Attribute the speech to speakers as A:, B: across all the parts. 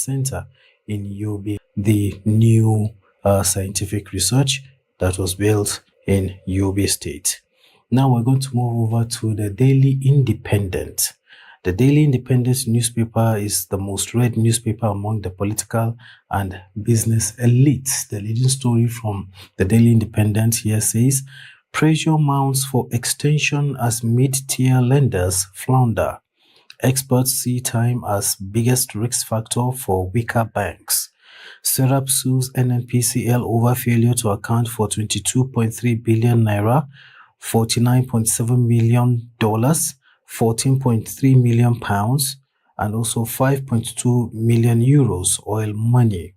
A: Center in Yobe, the new scientific research that was built in Yobe State. Now we're going to move over to the Daily Independent. The Daily Independent newspaper is the most read newspaper among the political and business elites. The leading story from the Daily Independent here says, pressure mounts for extension as mid-tier lenders flounder. Experts see time as biggest risk factor for weaker banks. Serap sues NNPCL over failure to account for 22.3 billion naira, $49.7 million, 14.3 million pounds, and also 5.2 million euros oil money.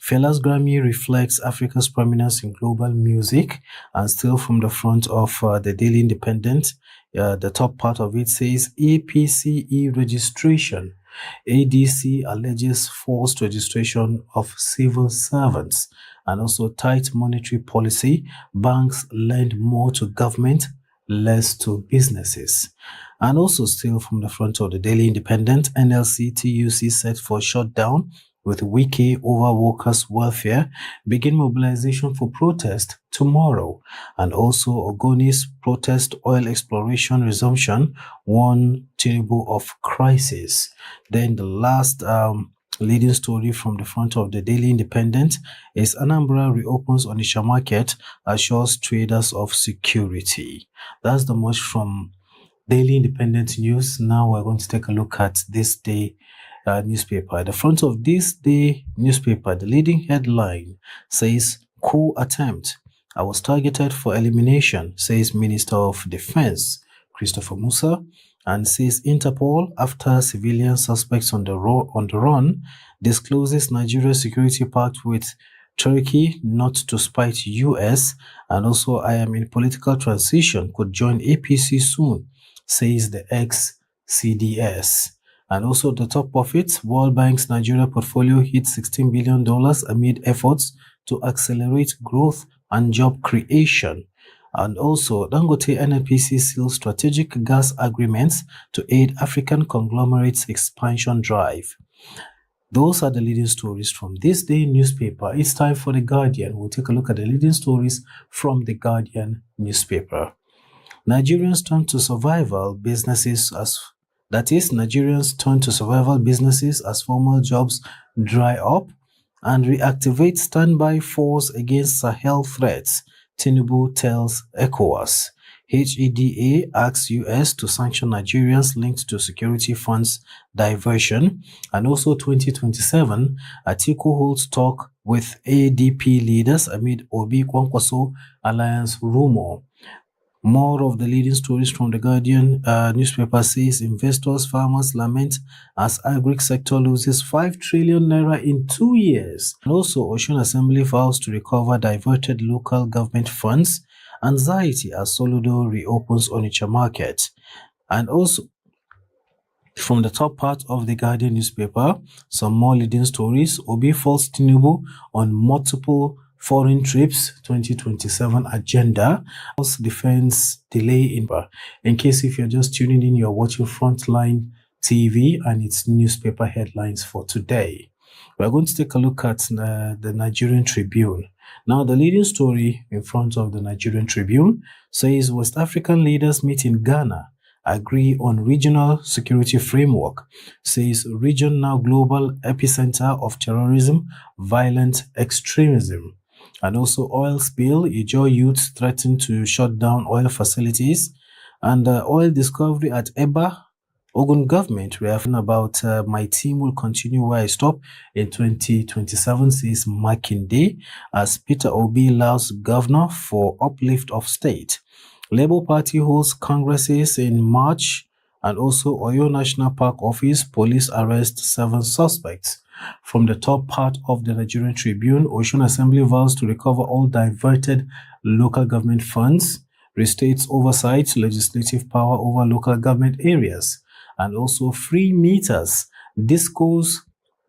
A: Fela's Grammy reflects Africa's prominence in global music, and still from the front of the Daily Independent, the top part of it says APCE registration. ADC alleges forced registration of civil servants, and also tight monetary policy. Banks lend more to government, less to businesses. And also still from the front of the Daily Independent, NLC TUC set for shutdown with Wiki over workers' welfare, begin mobilization for protest tomorrow. And also Ogoni's protest oil exploration resumption warn Tinubu of crisis. Then the last leading story from the front of the Daily Independent is Anambra reopens Onitsha market, assures traders of security. That's the much from Daily Independent news. Now we're going to take a look at this day newspaper. At the front of this day newspaper, the leading headline says, coup attempt. I was targeted for elimination, says Minister of Defense Christopher Musa, and says Interpol, after civilian suspects on the run, discloses Nigeria's security pact with Turkey not to spite US, and also I am in political transition, could join APC soon, says the ex-CDS. And also the top profits, World Bank's Nigeria portfolio hit $16 billion amid efforts to accelerate growth and job creation. And also Dangote NNPC seals strategic gas agreements to aid African conglomerates' expansion drive. Those are the leading stories from this day newspaper. It's time for The Guardian. We'll take a look at the leading stories from The Guardian newspaper. Nigerians turn to survival businesses Nigerians turn to survival businesses as formal jobs dry up, and reactivate standby force against Sahel threats, Tinubu tells ECOWAS. HEDA asks US to sanction Nigerians linked to security funds diversion. And also 2027, Atiku holds talk with ADP leaders amid Obi Kwankwaso alliance rumor. More of the leading stories from the Guardian newspaper says investors, farmers lament as agri sector loses 5 trillion naira in 2 years. And also Osun Assembly vows to recover diverted local government funds. Anxiety as Soludo reopens Onitsha market. And also from the top part of the Guardian newspaper, some more leading stories. Obi falls Tinubu on multiple foreign trips, 2027 agenda. House defense delay in case if you're just tuning in, you're watching Frontline TV and its newspaper headlines for today. We're going to take a look at the Nigerian Tribune. Now, the leading story in front of the Nigerian Tribune says West African leaders meet in Ghana, agree on regional security framework, says region now global epicenter of terrorism, violent extremism. And also oil spill, Ijaw youths threaten to shut down oil facilities, and oil discovery at Eba. Ogun government reaffirmed about my team will continue where I stop in 2027, says Makinde, as Peter Obi allows governor for uplift of state. Labour Party holds congresses in March, and also Oyo National Park office, police arrest 7 suspects. From the top part of the Nigerian Tribune, Osun Assembly vows to recover all diverted local government funds, restates oversight, legislative power over local government areas, and also free meters. Discos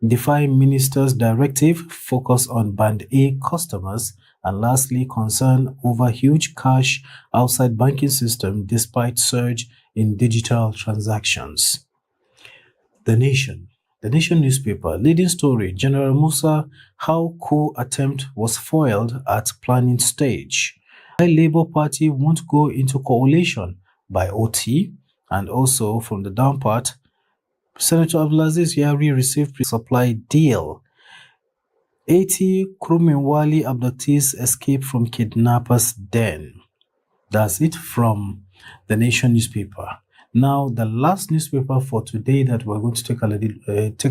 A: defy minister's directive, focus on Band A customers, and lastly, concern over huge cash outside banking system despite surge in digital transactions. The Nation. The Nation newspaper, leading story, General Musa, how coup attempt was foiled at planning stage. Why Labour Party won't go into coalition by OT, and also from the down part, Senator Abdulaziz Yari received supply deal. 80 Krummenwali abductees escape from kidnappers' den. That's it from the Nation newspaper. Now, the last newspaper for today that we're going to take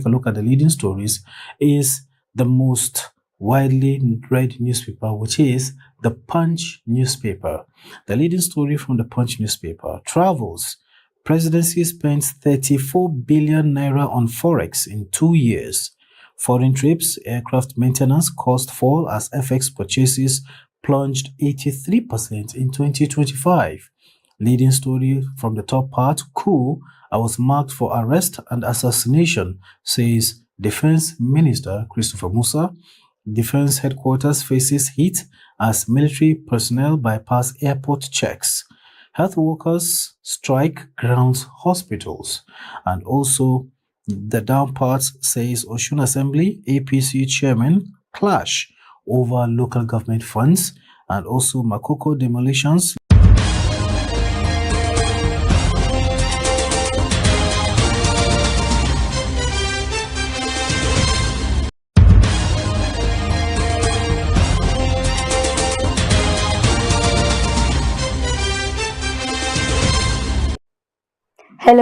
A: a look at the leading stories is the most widely read newspaper, which is the Punch newspaper. The leading story from the Punch newspaper: travels. Presidency spends 34 billion naira on forex in 2 years. Foreign trips, aircraft maintenance cost fall as FX purchases plunged 83% in 2025. Leading story from the top part: coup, I was marked for arrest and assassination, says Defense Minister Christopher Musa. Defense headquarters faces heat as military personnel bypass airport checks. Health workers strike grounds hospitals. And also, the down part says Oshun Assembly APC chairman clash over local government funds, and also Makoko demolitions.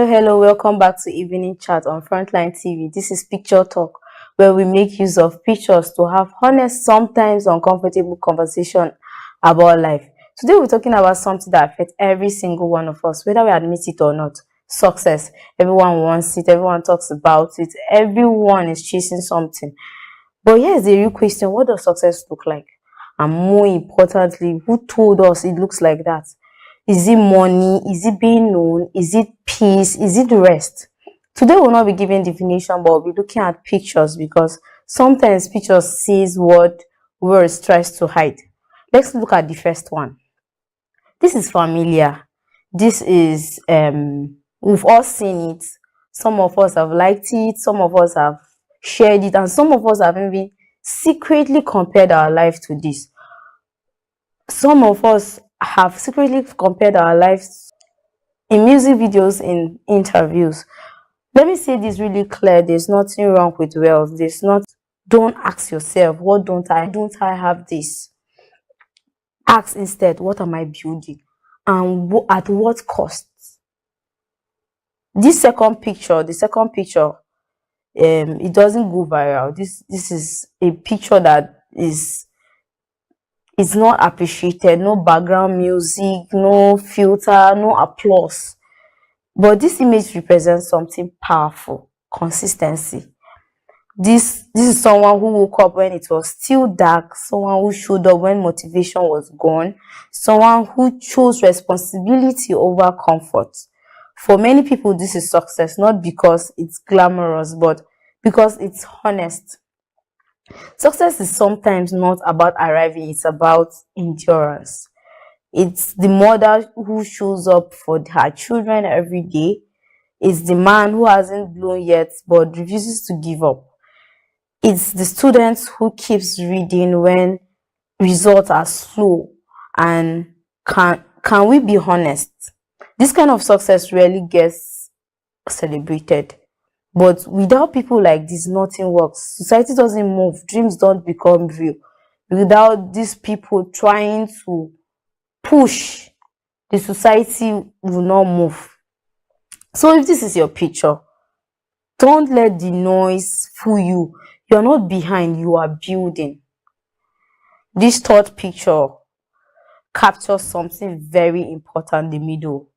B: Hello, welcome back to Evening Chat on Frontline TV. This is Picture Talk, where we make use of pictures to have honest, sometimes uncomfortable conversation about life. Today we're talking about something that affects every single one of us, whether we admit it or not. Success. Everyone wants it, everyone talks about it, everyone is chasing something. But here's the real question: what does success look like? And more importantly, who told us it looks like that? Is it money? Is it being known? Is it peace? Is it rest? Today we'll not be giving definition, but we'll be looking at pictures, because sometimes pictures says what words tries to hide. Let's look at the first one. This is familiar. This is we've all seen it. Some of us have liked it, some of us have shared it, and some of us have even secretly compared our life to this. Some of us have secretly compared our lives in music videos, in interviews. Let me say this really clear: there's nothing wrong with wealth. There's not. Don't ask yourself, what don't I have this? Ask instead, what am I building, and at what cost? This second picture, the second picture, it doesn't go viral. This is a picture that is not appreciated. No background music, no filter, no applause. But this image represents something powerful: consistency. This is someone who woke up when it was still dark, someone who showed up when motivation was gone, someone who chose responsibility over comfort. For many people, this is success, not because it's glamorous, but because it's honest. Success is sometimes not about arriving, it's about endurance. It's the mother who shows up for her children every day. It's the man who hasn't blown yet but refuses to give up. It's the student who keeps reading when results are slow. And can we be honest? This kind of success rarely gets celebrated. But without people like this, nothing works. Society doesn't move. Dreams don't become real. Without these people trying to push, the society will not move. So if this is your picture, don't let the noise fool you. You're not behind, you are building. This third picture captures something very important: the middle.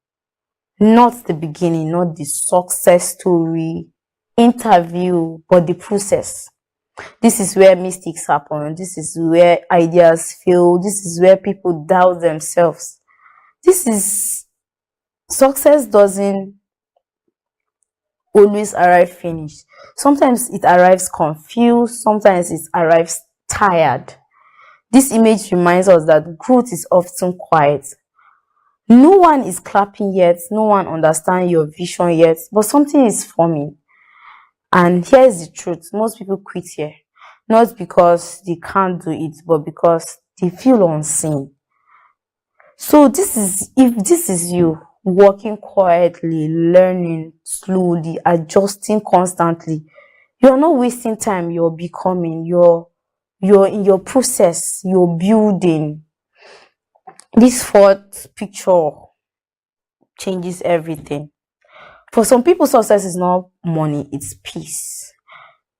B: Not the beginning, not the success story, interview, but the process. This is where mistakes happen. This is where ideas fail. This is where people doubt themselves. This is success doesn't always arrive finished. Sometimes it arrives confused. Sometimes it arrives tired. This image reminds us that growth is often quiet. No one is clapping yet. No one understands your vision yet, but something is forming. And here's the truth: most people quit here, not because they can't do it, but because they feel unseen. So this is, if this is you, working quietly, learning slowly, adjusting constantly, you're not wasting time, you're becoming, you're in your process, you're building. This fourth picture changes everything. For some people, success is not money, it's peace.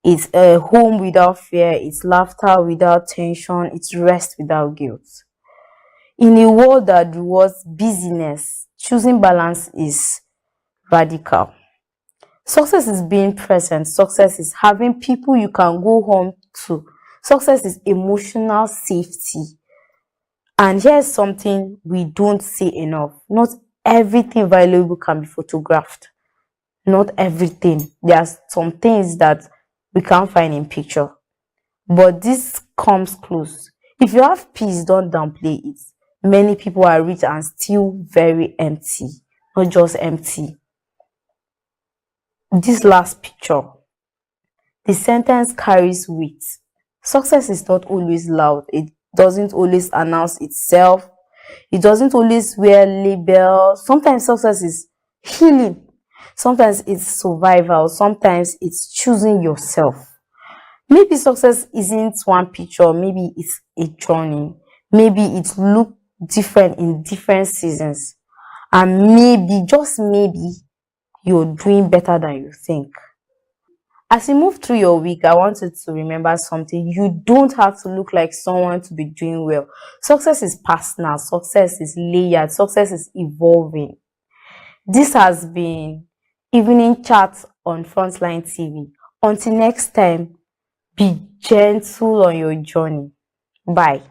B: It's a home without fear, it's laughter without tension, it's rest without guilt. In a world that rewards busyness, choosing balance is radical. Success is being present. Success is having people you can go home to. Success is emotional safety. And here's something we don't say enough: not everything valuable can be photographed. Not everything. There are some things that we can't find in picture. But this comes close. If you have peace, don't downplay it. Many people are rich and still very empty. Not just empty. This last picture, the sentence carries weight. Success is not always loud. It doesn't always announce itself. It doesn't always wear labels. Sometimes success is healing. Sometimes it's survival. Sometimes it's choosing yourself. Maybe success isn't one picture. Maybe it's a journey. Maybe it looks different in different seasons. And maybe, just maybe, you're doing better than you think. As you move through your week, I want you to remember something. You don't have to look like someone to be doing well. Success is personal. Success is layered. Success is evolving. This has been Evening Chat on Frontline TV. Until next time, be gentle on your journey. Bye.